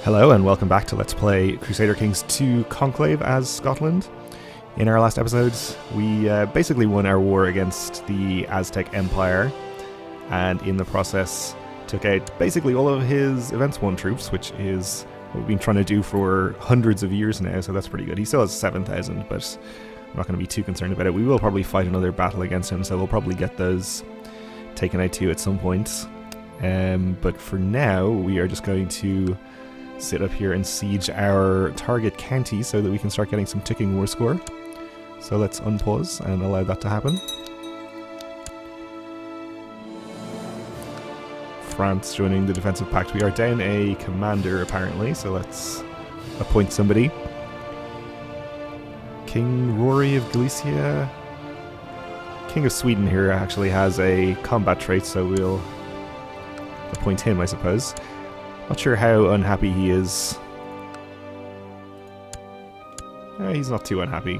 Hello and welcome back to Let's Play Crusader Kings 2 Conclave as Scotland. In our last episodes, we basically won our war against the Aztec Empire, and in the process took out basically all of his Events 1 troops, which is what we've been trying to do for hundreds of years now, so that's pretty good. He still has 7,000, but I'm not going to be too concerned about it. We will probably fight another battle against him, so we'll probably get those taken out too at some point. But for now, we are just going to sit up here and siege our target county so that we can start getting some ticking war score. So let's unpause and allow that to happen. France joining the defensive pact. We are down a commander apparently, so let's appoint somebody. King Rory of Galicia. King of Sweden here actually has a combat trait, so we'll appoint him, I suppose. Not sure how unhappy he is. He's not too unhappy.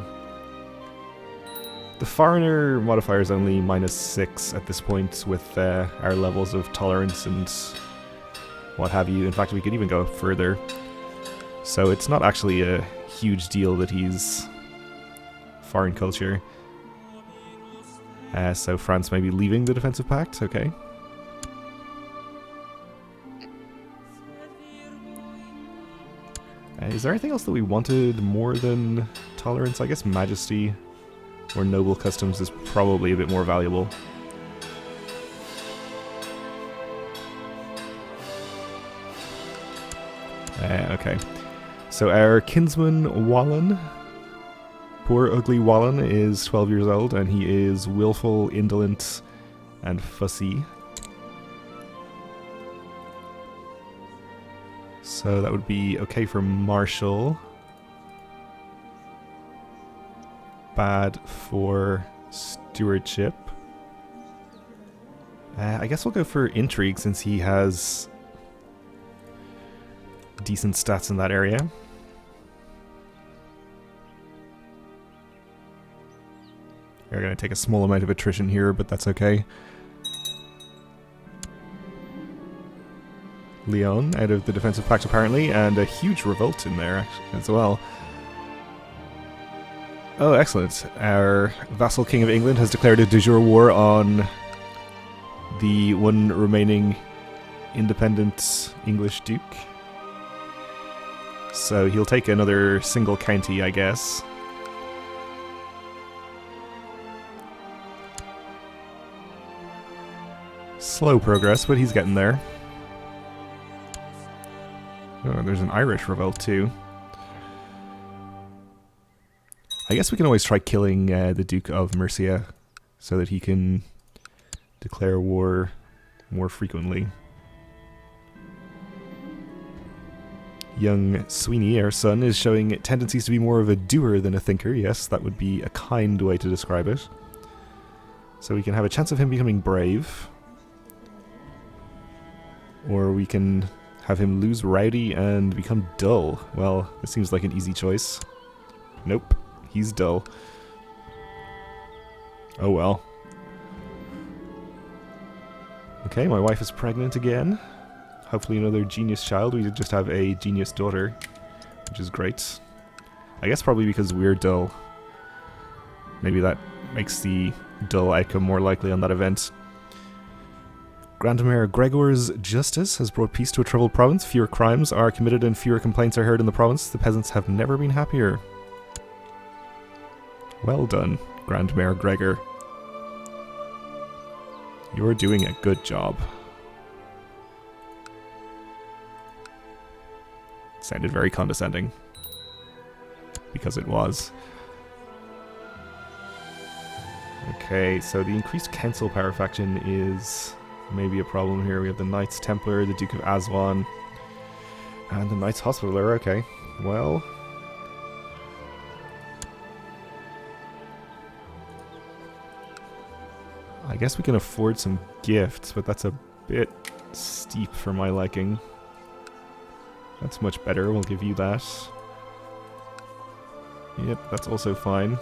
The foreigner modifier is only -6 at this point with our levels of tolerance and what have you. In fact, we could even go further. So it's not actually a huge deal that he's foreign culture. So France may be leaving the defensive pact, okay. Is there anything else that we wanted more than tolerance? I guess majesty or noble customs is probably a bit more valuable. Okay. So our kinsman Wallen, poor ugly Wallen, is 12 years old and he is willful, indolent, and fussy. So that would be okay for Marshall. Bad for stewardship. I guess we'll go for intrigue since he has decent stats in that area. We're going to take a small amount of attrition here, but that's okay. Leon out of the defensive pact apparently, and a huge revolt in there as well. Oh, excellent. Our vassal king of England has declared a de jure war on the one remaining independent English duke. So he'll take another single county, I guess. Slow progress, but he's getting there. Oh, there's an Irish revolt too. I guess we can always try killing the Duke of Mercia so that he can declare war more frequently. Young Sweeney, our son, is showing tendencies to be more of a doer than a thinker. Yes, that would be a kind way to describe it. So we can have a chance of him becoming brave. Or we can have him lose rowdy and become dull. Well, this seems like an easy choice. Nope, he's dull. Oh well. Okay, my wife is pregnant again. Hopefully another genius child. We did just have a genius daughter, which is great. I guess probably because we're dull. Maybe that makes the dull outcome more likely on that event. Grand Mayor Gregor's justice has brought peace to a troubled province. Fewer crimes are committed and fewer complaints are heard in the province. The peasants have never been happier. Well done, Grand Mayor Gregor. You're doing a good job. It sounded very condescending. Because it was. Okay, so the increased council power faction is maybe a problem here. We have the Knights Templar, the Duke of Aswan, and the Knights Hospitaller. Okay, well, I guess we can afford some gifts, but that's a bit steep for my liking. That's much better, we'll give you that. Yep, that's also fine.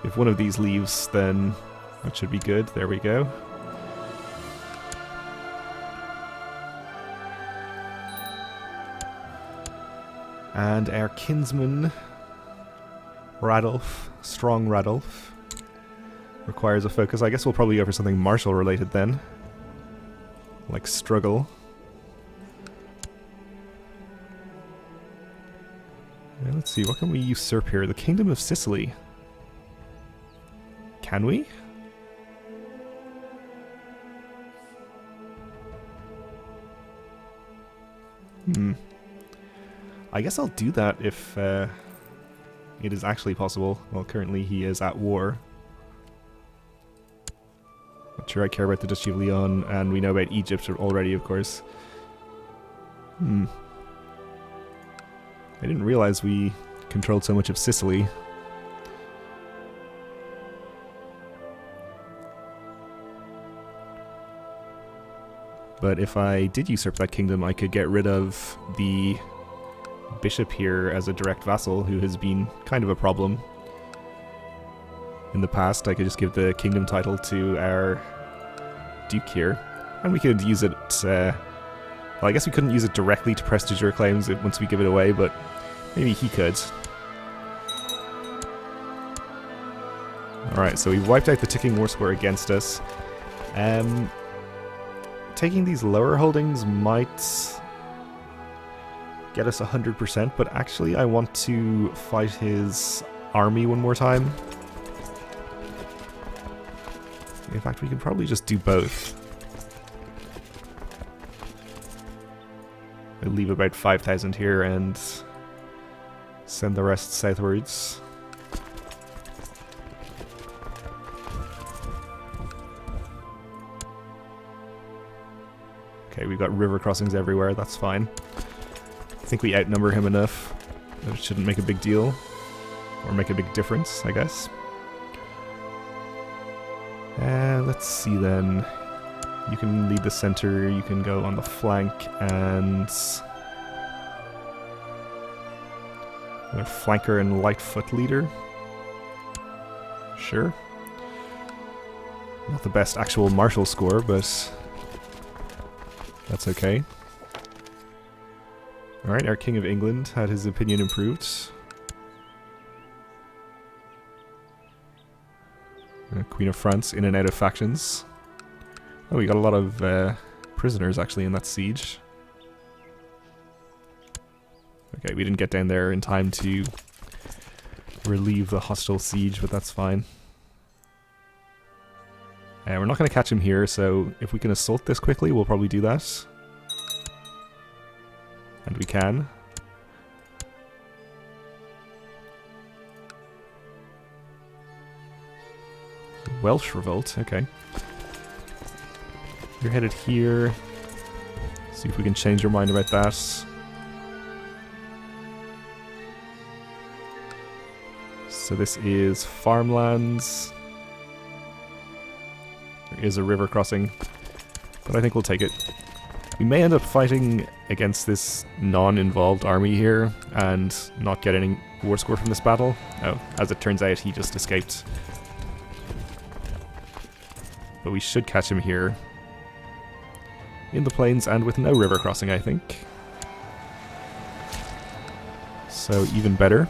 If one of these leaves, then that should be good. There we go. And our kinsman, Radolf, strong Radolf, requires a focus. I guess we'll probably go for something martial related then. Like struggle. Yeah, let's see, what can we usurp here? The Kingdom of Sicily. Can we? I guess I'll do that if it is actually possible. Well, currently he is at war. Not sure I care about the Duchy of Leon, and we know about Egypt already, of course. I didn't realize we controlled so much of Sicily. But if I did usurp that kingdom, I could get rid of the bishop here as a direct vassal, who has been kind of a problem in the past. I could just give the kingdom title to our duke here, and we could use it, well, I guess we couldn't use it directly to prestige your claims once we give it away, but maybe he could. Alright, so we've wiped out the ticking war score against us. Taking these lower holdings might get us 100%, but actually I want to fight his army one more time. In fact, we could probably just do both. I'll leave about 5,000 here and send the rest southwards. Okay, we've got river crossings everywhere, that's fine. I think we outnumber him enough. It shouldn't make a big deal. Or make a big difference, I guess. Let's see then. You can lead the center, you can go on the flank, and a flanker and light foot leader. Sure. Not the best actual martial score, but that's okay. Alright, our King of England had his opinion improved. Queen of France in and out of factions. Oh, we got a lot of prisoners actually in that siege. Okay, we didn't get down there in time to relieve the hostile siege, but that's fine. We're not going to catch him here, so if we can assault this quickly, we'll probably do that. And we can. Welsh revolt, okay. You're headed here. See if we can change your mind about that. So this is farmlands. There is a river crossing, but I think we'll take it. We may end up fighting against this non-involved army here and not get any war score from this battle. Oh, as it turns out, he just escaped. But we should catch him here. In the plains and with no river crossing, I think. So even better.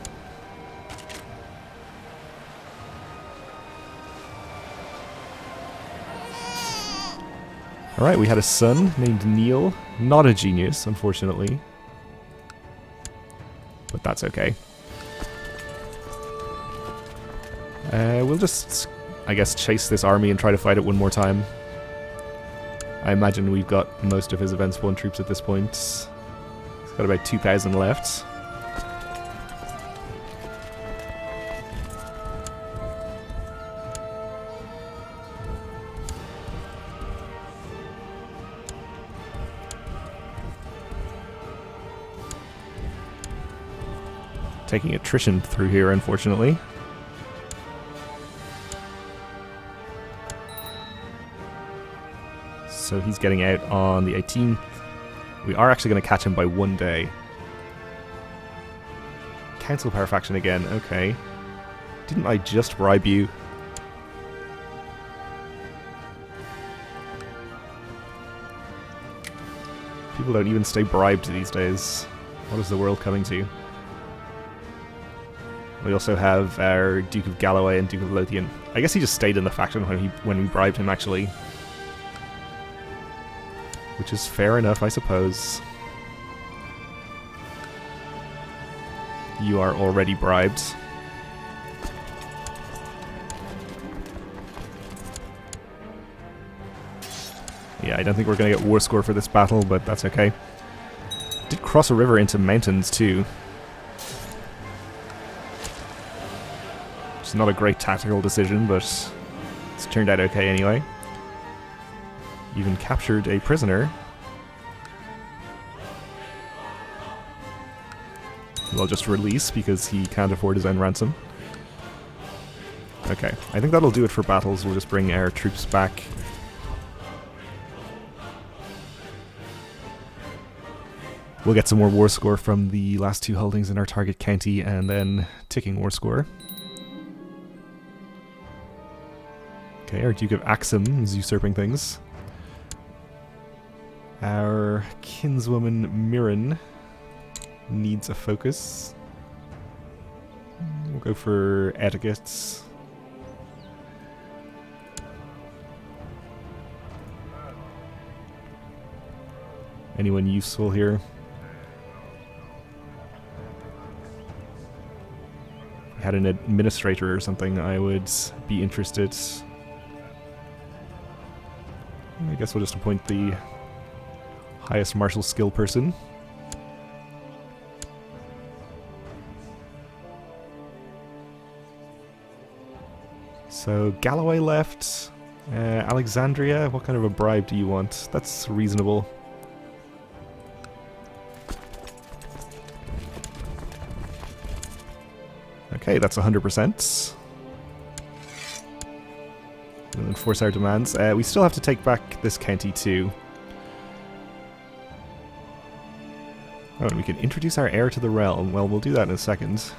Alright, we had a son named Neil. Not a genius, unfortunately. But that's okay. We'll just, I guess, chase this army and try to fight it one more time. I imagine we've got most of his Events 1 troops at this point. He's got about 2,000 left. Taking attrition through here, unfortunately. So he's getting out on the 18th. We are actually going to catch him by 1 day. Council power faction again, okay. Didn't I just bribe you? People don't even stay bribed these days. What is the world coming to? We also have our Duke of Galloway and Duke of Lothian. I guess he just stayed in the faction when we bribed him, actually. Which is fair enough, I suppose. You are already bribed. Yeah, I don't think we're going to get war score for this battle, but that's okay. Did cross a river into mountains too. It's not a great tactical decision, but it's turned out okay anyway. Even captured a prisoner. Who I'll just release because he can't afford his own ransom. Okay, I think that'll do it for battles. We'll just bring our troops back. We'll get some more war score from the last two holdings in our target county, and then ticking war score. Okay, our Duke of Axum is usurping things. Our kinswoman Mirren needs a focus. We'll go for etiquettes. Anyone useful here? If I had an administrator or something, I would be interested. I guess we'll just appoint the highest martial skill person. So Galloway left. Alexandria, what kind of a bribe do you want? That's reasonable. Okay, that's 100%. We'll enforce our demands. We still have to take back this county too. Oh, and we can introduce our heir to the realm. Well, we'll do that in a second.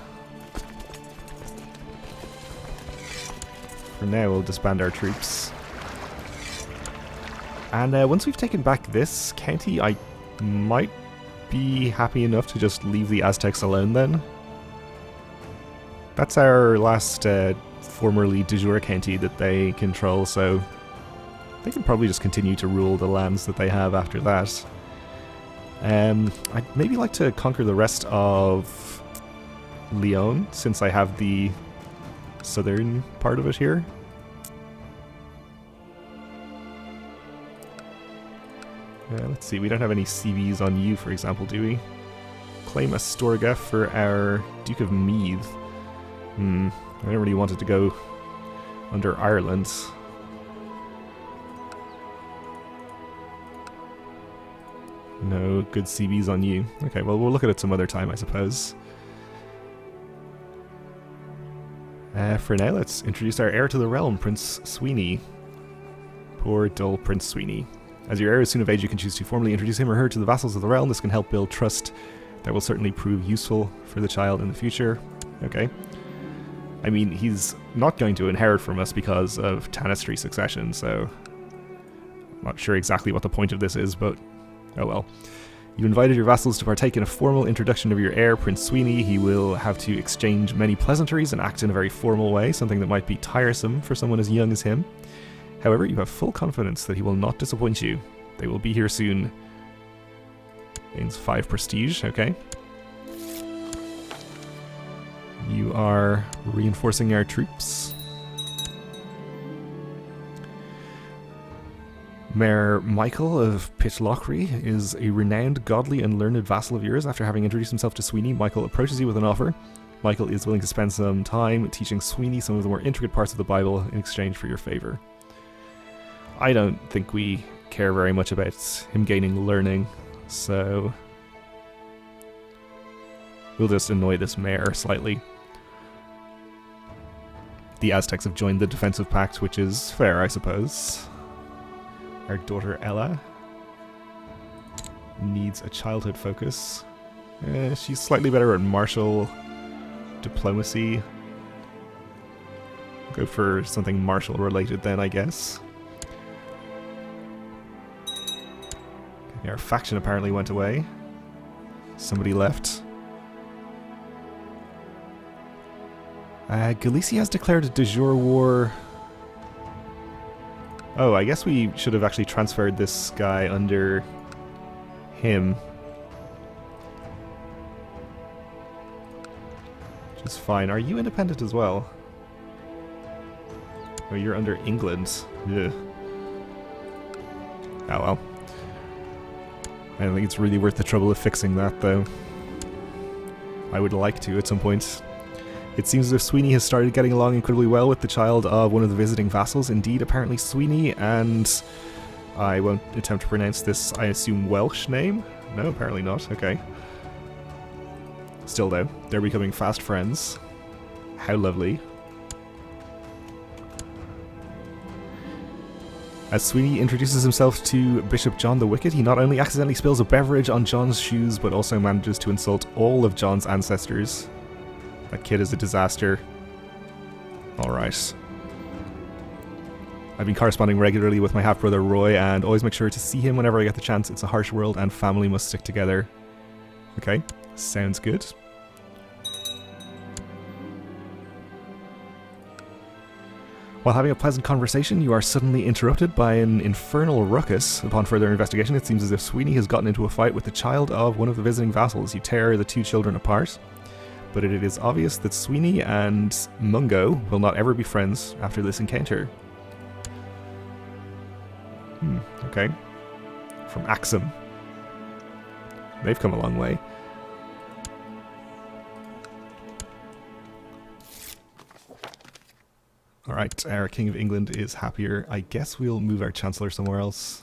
For now, we'll disband our troops. And once we've taken back this county, I might be happy enough to just leave the Aztecs alone then. That's our last formerly de jure county that they control, so they can probably just continue to rule the lands that they have after that. I'd maybe like to conquer the rest of Leon, since I have the southern part of it here. Let's see, we don't have any CVs on you, for example, do we? Claim Astorga for our Duke of Meath. I don't really want it to go under Ireland. No good CVs on you. Okay, well, we'll look at it some other time, I suppose. For now, let's introduce our heir to the realm, Prince Sweeney. Poor, dull Prince Sweeney. As your heir is soon of age, you can choose to formally introduce him or her to the vassals of the realm. This can help build trust that will certainly prove useful for the child in the future. Okay. I mean, he's not going to inherit from us because of Tanistry succession, so I'm not sure exactly what the point of this is, but oh well. You invited your vassals to partake in a formal introduction of your heir, Prince Sweeney. He will have to exchange many pleasantries and act in a very formal way, something that might be tiresome for someone as young as him. However, you have full confidence that he will not disappoint you. They will be here soon. Gains 5 prestige, okay. You are reinforcing our troops. Mayor Michael of Pitlochry is a renowned, godly and learned vassal of yours. After having introduced himself to Sweeney, Michael approaches you with an offer. Michael is willing to spend some time teaching Sweeney some of the more intricate parts of the Bible in exchange for your favor. I don't think we care very much about him gaining learning, so we'll just annoy this mayor slightly. The Aztecs have joined the defensive pact, which is fair, I suppose. Our daughter Ella needs a childhood focus. She's slightly better at martial diplomacy. Go for something martial related then, I guess. Okay, our faction apparently went away. Somebody left. Galicia has declared a de jure war. Oh, I guess we should have actually transferred this guy under him. Which is fine. Are you independent as well? Oh, you're under England. Ugh. Oh well. I don't think it's really worth the trouble of fixing that, though. I would like to at some point. It seems as if Sweeney has started getting along incredibly well with the child of one of the visiting vassals. Indeed, apparently Sweeney and... I won't attempt to pronounce this, I assume, Welsh name? No, apparently not. Okay. Still though, they're becoming fast friends. How lovely. As Sweeney introduces himself to Bishop John the Wicked, he not only accidentally spills a beverage on John's shoes, but also manages to insult all of John's ancestors. That kid is a disaster. Alright. I've been corresponding regularly with my half-brother Roy, and always make sure to see him whenever I get the chance. It's a harsh world, and family must stick together. Okay, sounds good. While having a pleasant conversation, you are suddenly interrupted by an infernal ruckus. Upon further investigation, it seems as if Sweeney has gotten into a fight with the child of one of the visiting vassals. You tear the two children apart, but it is obvious that Sweeney and Mungo will not ever be friends after this encounter. Okay. From Axum. They've come a long way. Alright, our King of England is happier. I guess we'll move our Chancellor somewhere else.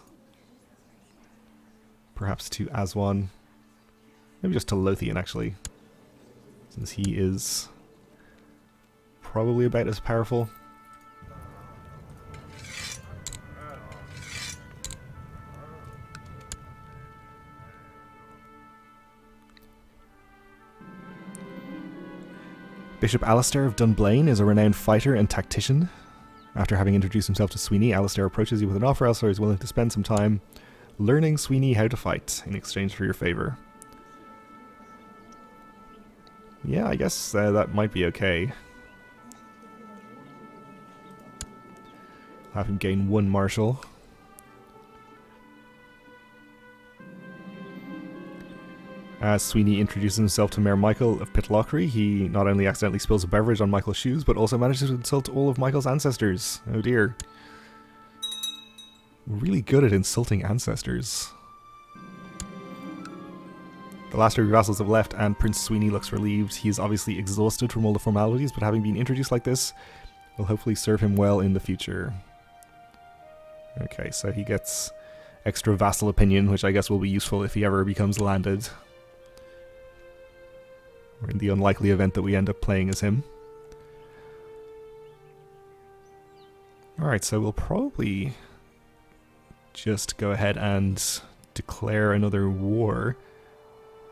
Perhaps to Aswan. Maybe just to Lothian, actually. Since he is probably about as powerful. Bishop Alistair of Dunblane is a renowned fighter and tactician. After having introduced himself to Sweeney, Alistair approaches you with an offer. Alistair is willing to spend some time learning Sweeney how to fight in exchange for your favour. Yeah, I guess that might be okay. Have him gain one marshal. As Sweeney introduces himself to Mayor Michael of Pitlochry, he not only accidentally spills a beverage on Michael's shoes, but also manages to insult all of Michael's ancestors. Oh dear. We're really good at insulting ancestors. The last of your vassals have left, and Prince Sweeney looks relieved. He is obviously exhausted from all the formalities, but having been introduced like this will hopefully serve him well in the future. Okay, so he gets extra vassal opinion, which I guess will be useful if he ever becomes landed. Or in the unlikely event that we end up playing as him. Alright, so we'll probably just go ahead and declare another war.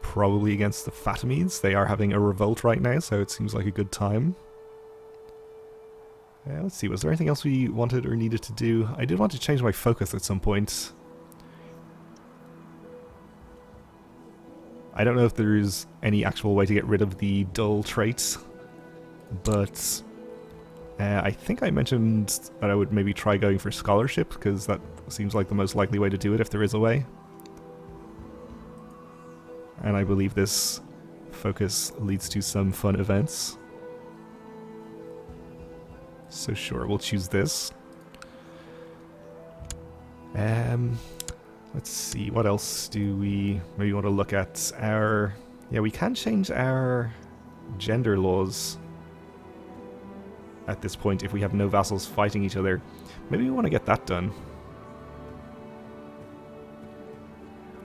Probably against the Fatimids. They are having a revolt right now, so it seems like a good time. Let's see, was there anything else we wanted or needed to do? I did want to change my focus at some point. I don't know if there's any actual way to get rid of the dull traits, but I think I mentioned that I would maybe try going for scholarship, because that seems like the most likely way to do it if there is a way. And I believe this focus leads to some fun events. So sure, we'll choose this. Let's see, what else do we maybe want to look at? Yeah, we can change our gender laws at this point if we have no vassals fighting each other. Maybe we want to get that done.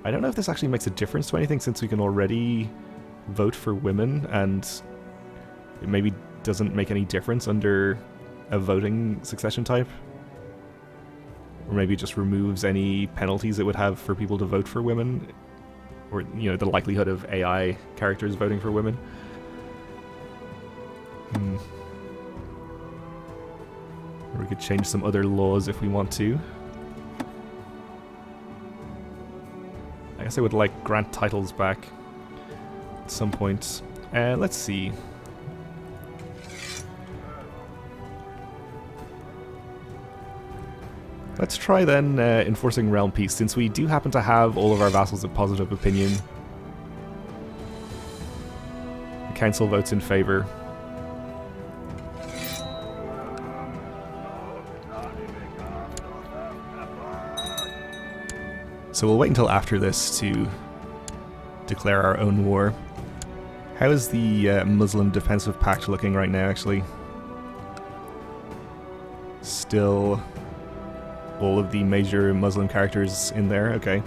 I don't know if this actually makes a difference to anything, since we can already vote for women, and it maybe doesn't make any difference under a voting succession type. Or maybe it just removes any penalties it would have for people to vote for women. Or, you know, the likelihood of AI characters voting for women. Or we could change some other laws if we want to. I guess I would like grant titles back at some point. Let's see. let's try then enforcing realm peace, since we do happen to have all of our vassals of positive opinion. The council votes in favor. So we'll wait until after this to declare our own war. How is the Muslim Defensive Pact looking right now, actually? Still all of the major Muslim characters in there, okay.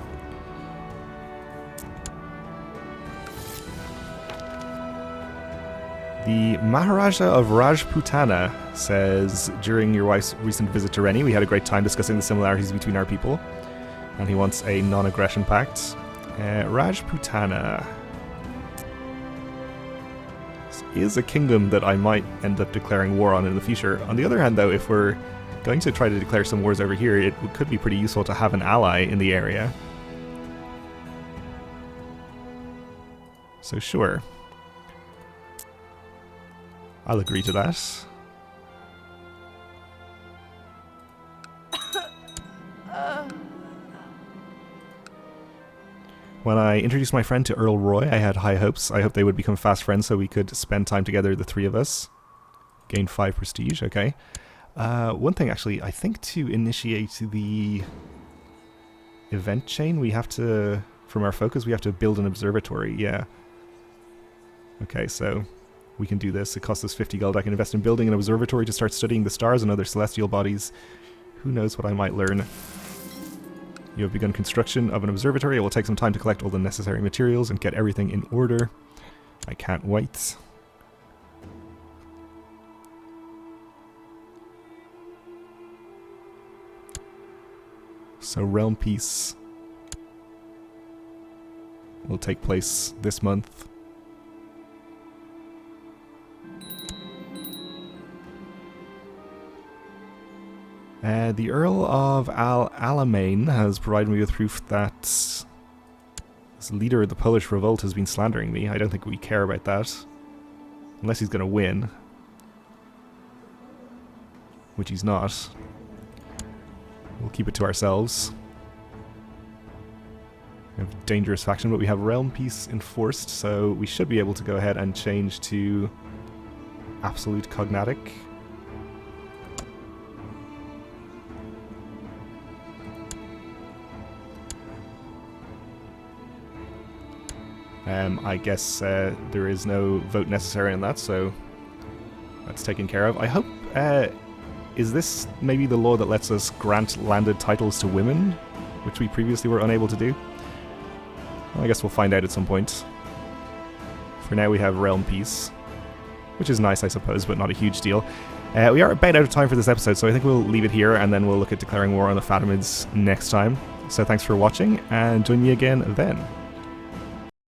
The Maharaja of Rajputana says, during your wife's recent visit to Rennie, we had a great time discussing the similarities between our people, and he wants a non-aggression pact. Rajputana is a kingdom that I might end up declaring war on in the future. On the other hand, though, if we're going to try to declare some wars over here, it could be pretty useful to have an ally in the area. So sure. I'll agree to that. When I introduced my friend to Earl Roy, I had high hopes. I hoped they would become fast friends so we could spend time together, the three of us. Gain 5 prestige, okay. One thing, actually, I think to initiate the event chain, we have to, from our focus, we have to build an observatory, yeah. Okay, so we can do this. It costs us 50 gold. I can invest in building an observatory to start studying the stars and other celestial bodies. Who knows what I might learn. You have begun construction of an observatory. It will take some time to collect all the necessary materials and get everything in order. I can't wait. So realm peace will take place this month. The Earl of Alamein has provided me with proof that this leader of the Polish revolt has been slandering me. I don't think we care about that. Unless he's going to win. Which he's not. We'll keep it to ourselves. We have a dangerous faction, but we have realm peace enforced, so we should be able to go ahead and change to absolute cognatic. I guess there is no vote necessary on that, so that's taken care of. I hope, is this maybe the law that lets us grant landed titles to women, which we previously were unable to do? Well, I guess we'll find out at some point. For now we have realm peace, which is nice, I suppose, but not a huge deal. We are about out of time for this episode, so I think we'll leave it here, and then we'll look at declaring war on the Fatimids next time. So thanks for watching, and join me again then.